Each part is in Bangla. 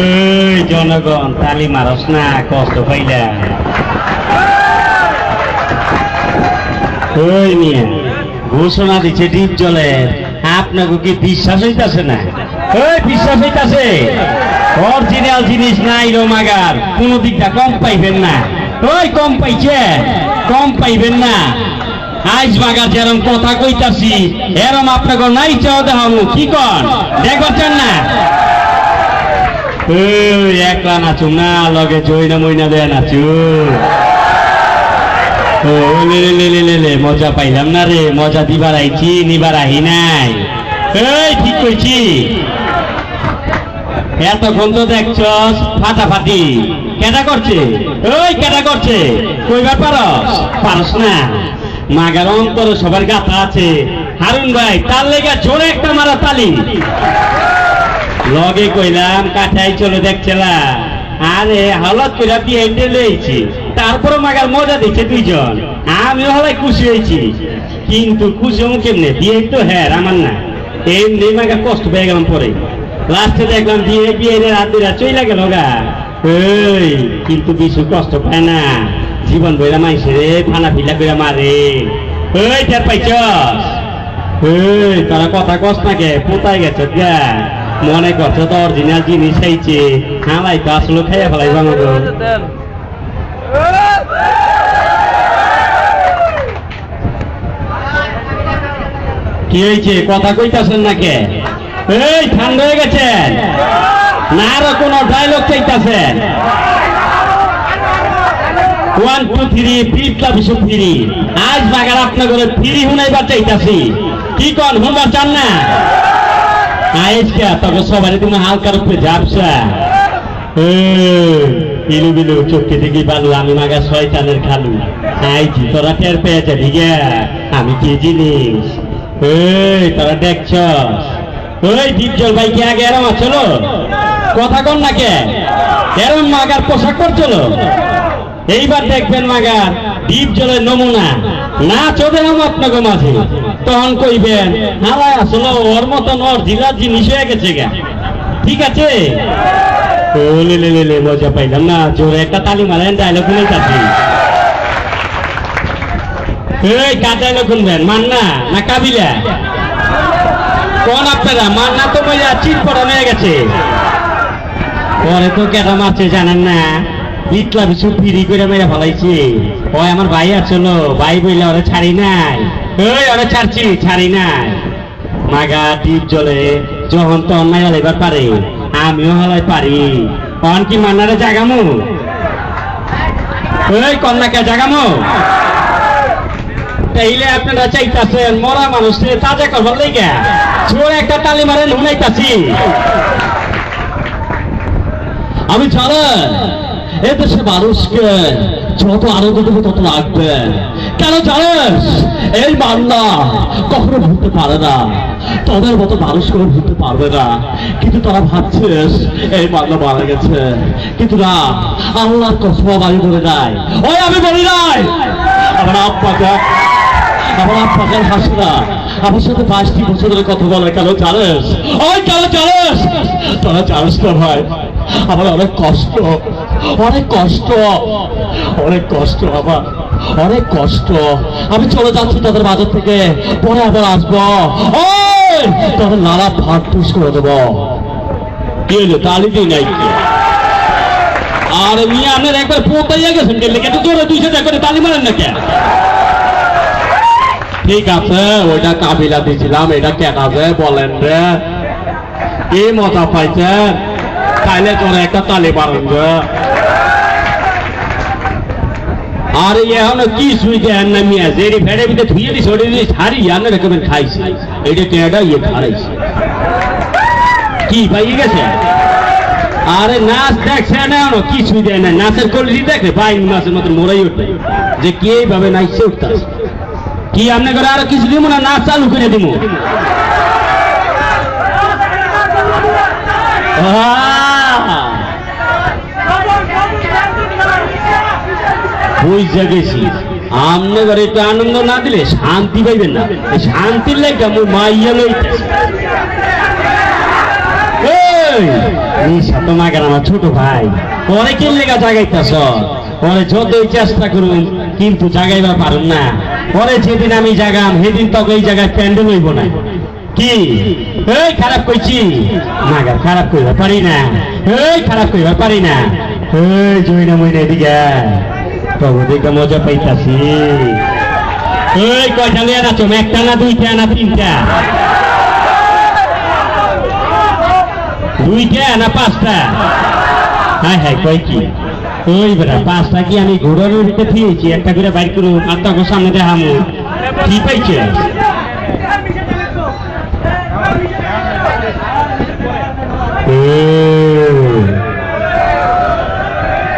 এই জনগণ তালি মারস না, কষ্ট পাইলা। ওই নিয়ে ঘোষণা দিচ্ছে ডিপ জলের, আপনাকে কি বিশ্বাস হইতাছে না? ওই বিশ্বাস হইতাছে? অরিজিনাল জিনিস নাই রোমাগার, কোন দিকটা কম পাইবেন না। ওই কম পাইছে, কম পাইবেন না। আইস বাগার যেরম কথা কইতাছি এরম আপনাকে নাই চাও দেখানো, কি কন দেখবার চান না? ওই একলা নাচুম না, লগে জইনা মইনা দেয় নাচু। মজা পাইলাম না রে, মজা দিবার আইছি, নিবার আহি নাই। এই ঠিক কইছি, এতক্ষণ তো দেখছস ফাটাফাটি। কেটা করছে? ওই কেটা করছে? কইবার পারস? পারস না। মাগার অন্তর সবার গাথা আছে। হারুন ভাই তার লেগে জোরে একটা মারা তালি। লগে কইলাম কাঠাই চলে দেখছিলা, আরে হলত করে বিয়ে লইছি, তারপরে মাগার মজা দিচ্ছে দুইজন। আমিও হলাই খুশি হয়েছি, কিন্তু খুশি হম কেমনে? বিয়ে তো হ্যাঁ আমার না, এমনি মাগার কষ্ট পেয়ে গেলাম। পরে লাস্টে দেখলাম বিয়ে বিয়ে রাত্রিরা চইলা গেল গা। এই কিন্তু কিছু কষ্ট পায় না, জীবন বইরা মাইছে রে, ফানা ফিলা করে মারে। ওই টের পাইছস? এই তারা কথা কস না কে, পোতায় গেছে গা, মনে করছে তো অরিজিনাল জিনিস খাইছে, হালাই তো আসলে খাইয়া ফেলাইব আমাকে। কি হয়েছে, কথা কইতাছেন না কে? এই ঠান্ডা হয়ে গেছেন না আরো কোন ডায়লগ চাইতাছেন? 1 2 3 বিপ্লব ফিরি আজ বাগার আপনার করে ফিরি হুনাইবার চাইতাছি, কি কন হুনবার চান না? আজকে তবে সবাই তুমি হালকার উপরে ঝাপসা। ইলু বিলু চোখে থেকে বালু, আমি মাগা শয়তানের খালু। আইছি তোরা টের পেয়েছে ঠিক আমি কি জিনিস? এই তোরা দেখছস? ওই ডিপজল ভাই কি আগে এরম চলো কথা কন না কে? এরম মাগার পোশাক পর চলো। এইবার দেখবেন মাগার ডিপজলের নমুনা না চলে আপনাকে মাঝে, তখন কইবেন হালাই আসলে ওর মতন অরিজিনাল জিনিস হয়ে গেছে গা। ঠিক আছে? মজা পাইলাম না, জোরে একটা তালি মারেন, ডায়লগ শুনেছি। এই কার ডায়লগ শুনবেন, মান্না না কাবিলা? কোন আপনারা? মান্না তো মজা চিট পড়া হয়ে গেছে, পরে তো কেটা মারছে জানেন না, বিটলা বিছু ফিরি করে মেরে ফেলাইছি। ওই আমার ভাই আসলো, ভাই বইলে ওরা ছাড়ি নাই। ওই ওরা ছাড়ছি, ছাড়ি নাই। মাগা ডিপ জলে যখন তো অন্যায় হলাইবার পারে, আমিও হলাই পারি। কন কি মান্নারে জাগামু? ওই কন্যাকে জাগামু? তাইলে আপনারা চাইতাছেন মরা মানুষকে তাজা করবার লেগে জোরে একটা তালি মারেন, শুনাইতাছি। আমি জানেন এদেশে মানুষকে যত আনন্দ দেবে তত লাগবে। কেন জানিস? এই মান্না কখনো ভুলতে পারে না, তোদের মতো মানুষ করে ভুলতে পারবে না। কিন্তু তারা ভাবছিস এই মান্না মারা গেছে, কিন্তু না, আল্লাহর কসম আমি বলে নাই। ওই আমি বলি নাই। আমার আব্বাকে হাসে না, আমার সাথে 22টি বছর ধরে কথা বলে। কেন জানিস? ওই কেন জানিস? তোরা জানিস না ভাই, আমার অনেক কষ্ট, অনেক কষ্ট, অনেক কষ্ট, আমার অনেক কষ্ট। আমি চলে যাচ্ছি তাদের বাজার থেকে, পরে আবার আসবো, তাদের নানা ভাত পুষ করে দেবো। কি হলো, তালি দিই নাই? আর মিয়া আপনার একবার পোতাইয়া গেছেন, কেটে জোরে 200 টাকা করে তালি মারেন না কেন? ঠিক আছে, ওইটা কাবিলা দিয়েছিলাম, এটা কেনা যায় বলেন রে, কি মজা পাইছেন? তাইলে তোর একটা তালি মারেন যে। আর এখন কি সুই দেন না মিয়া, যে ফেড়ে ভিতরে ধুয়ে দিস, ওটা দিয়ে ছাড়ি আনে রেখেবেন খাইছি, এটা টেটা ইয়ে খারাইছি। কি পাইয়ে গেছে? আরে নাচ দেখছে না, কি সুই দেয় না, নাচের কোয়ালিটি দেখে বাইন নাচের মতো মোড়াই উঠবে যে কি এইভাবে নাচছে উঠতেছে। কি আপনি করে আরো কিছু দিব না, নাচ চালু করে দিব? বুঝে গেছি, আমনে ঘরে একটু আনন্দ না দিলে শান্তি পাইবেন না। শান্তির লেগে মাইয়া লইতেছে। নিশা তো মাগার আমার ছোট ভাই, পরে কি লেগা জাগাইতেছ? পরে যতই চেষ্টা করুন কিন্তু জাগাইবার পারুন না। পরে যেদিন আমি জাগাম সেদিন তবে এই জায়গায় প্যান্ডেল হইব না। কি এই খারাপ কইছি? মাগার খারাপ কইবার পারি না, এই খারাপ কইবার পারি না। এই জইনা মইনা এদিকে তবে দেখে মজা পাইতাছি। এই কয়টা লিয়ে নাচো? একটা না দুইটা না তিনটা? দুইটা না পাঁচটা? হ্যাঁ হ্যাঁ কয় কি? ওই বেটা পাঁচটা কি আমি ঘোড়ার ভিতরে ফিরেছি, একটা করে বাইর করুন আর তখন সামনে দেখামু। কি পাইছে?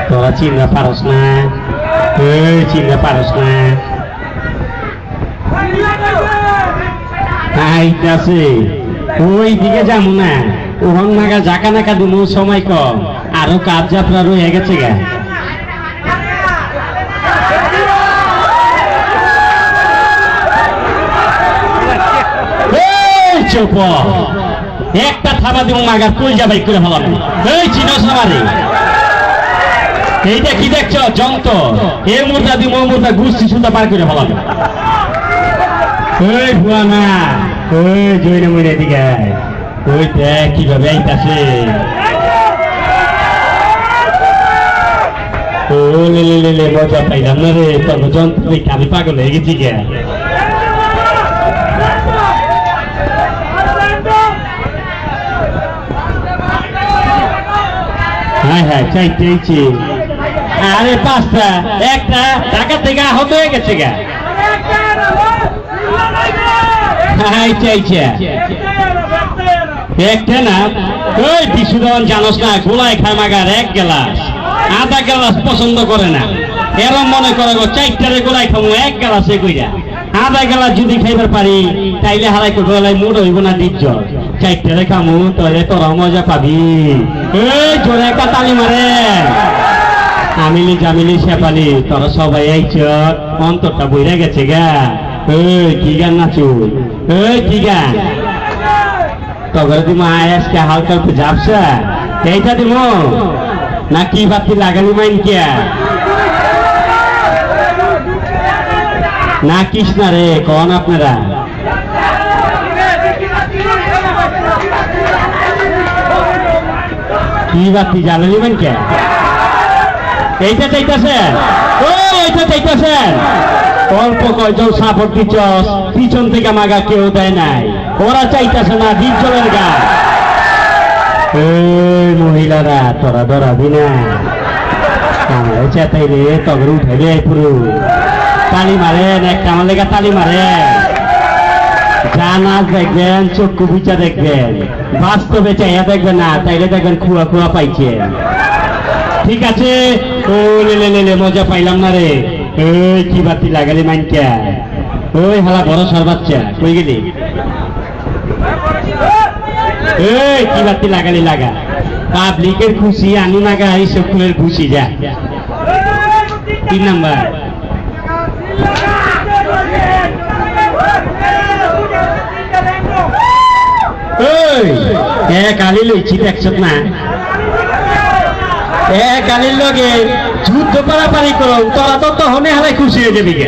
তোরা চিন্তা পারস না, এই চিন্তা পারস না। আইতাছে ওই দিকে যাবো না, ওহন নাগা জাকা নাকা দুমু সময় কম, আরো কাজ যাত্রা রয়ে গেছে গা। চুপ, একটা থাবা দিব মাগার কই যাবাই করে ফেলাম। এই চিনস আমারে? এইটা কি দেখছ? যন্ত্র। এ মুদ্রা দিব ও মুদ্রা গুষ্টি সুতা পার করে ফেলাম। ওই ভুয়া না, ওই জইনে মইনে দিকে ওই দেখ কিভাবে আইতাছে। ও লে লে লে লে মজা পাইলাম না রে, তোর যন্ত্র দেখে আমি পাগল হয়ে গেছি গে। হ্যাঁ হ্যাঁ চাইতেছি। আরে পাঁচটা, একটা ঢাকা থেকে আহত হয়ে গেছে গা। হ্যাঁ চাইছে একটা না। ওই বিশুধন জানোস না, গোলায় খায় মাগার এক গ্লাস, আধা গ্লাস পছন্দ করে না। এরম মনে করে গো চারটারে গোলায় খাবো এক গ্লাসে কইরা, আধা গ্লাস যদি খাইবার পারি তাইলে হারাই গলায় মুড হইব না দিচ্ছ। চারটারে খামু তোরে তোরা মজা পাবি। এই জোরে একটা তালি মারে। আমিলি জামিলি শেফালি তোরা সবাই আইছ, অন্তরটা বইরা গেছে গা। এই কি গান নাচু? এই কি গান? তবে তুমি আয়াসকে হালকা একটু যাবছা এইটা দিব না কি বাতি লাগালি মাইন কিয়া না কৃষ্ণা রে কন আপনারা? কি বাতি জ্বালালি মাইন কে? এইটা চাইতেছেন? ও এইটা চাইতেছেন? অল্প কয়জন সাপোর্ট দিচ্ছস, পিছন থেকে মাগা কেউ দেয় নাই। ওরা চাইতেছে না দ্বীপজলের গা। এই মহিলারা তোরা ধরাবি না, আমার চেতাইলে তবে উঠাইলে পুরো তালি মারেন, একটা আমার লেগা তালি মারেন। যা নাচ দেখবেন চক্ষু বিচা দেখবেন, বাস্তবে চাইয়া দেখবেন না, তাইলে দেখবেন খুয়া খুয়া পাইছেন। ঠিক আছে ও লেলে লেলে মজা পাইলাম না রে। এই কি বাতি লাগালি মাইনকা? ওই হালা বড় সর বাচ্চা কই গেলি? এই কি বাতি লাগালি লাগা, পাবলিকের খুশি আনু নাগা, এই সকলের খুশি যা। 3 নাম্বার কালি লইছি দেখছ না? কালির লগে যুদ্ধ পারাপারি করো, তোরা তো তখনই হালাই খুশি হয়ে যাবি গে।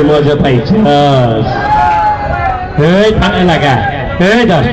মজা পাইছ? এই ভালো লাগা। এই দশ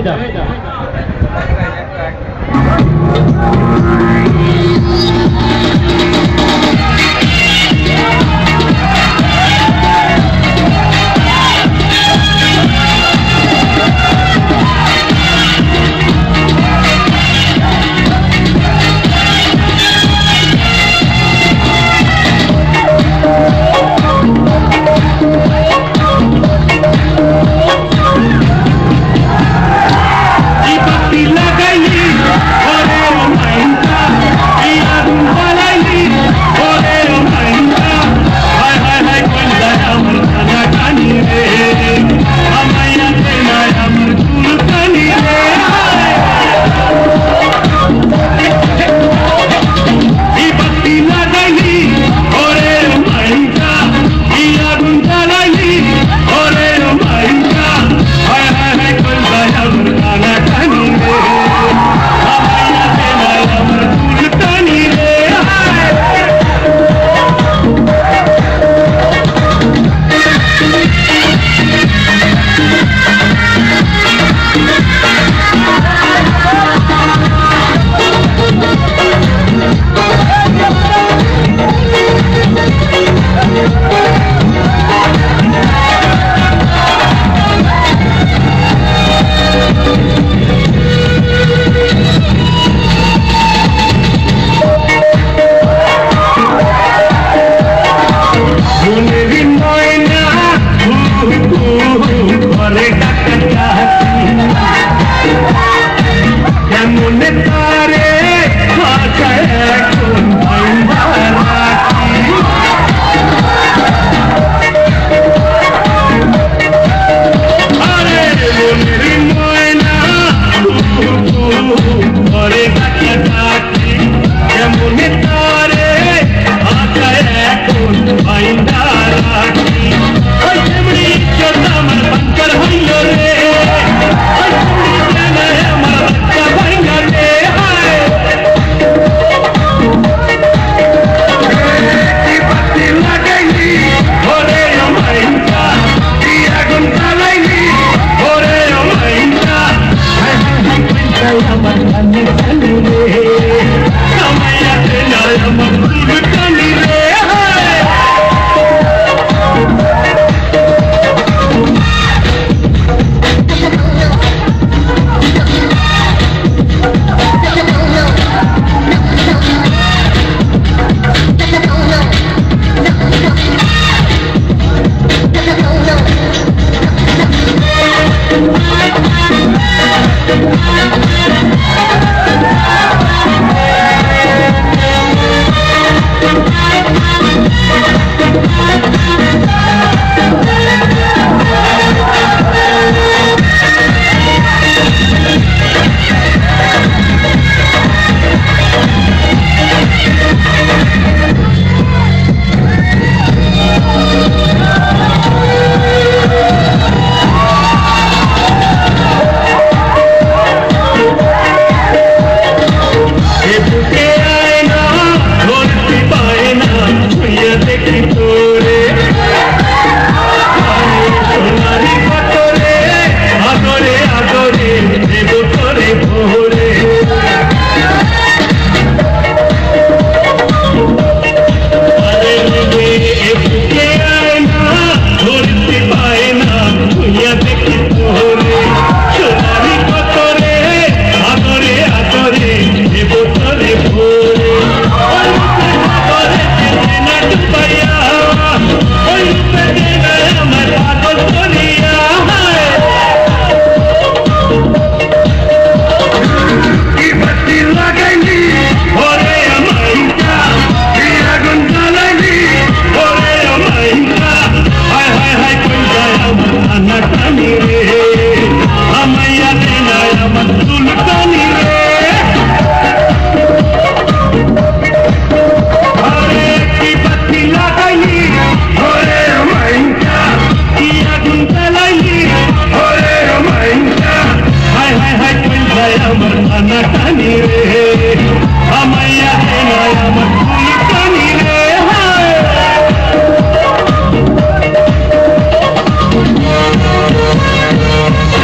Thank you.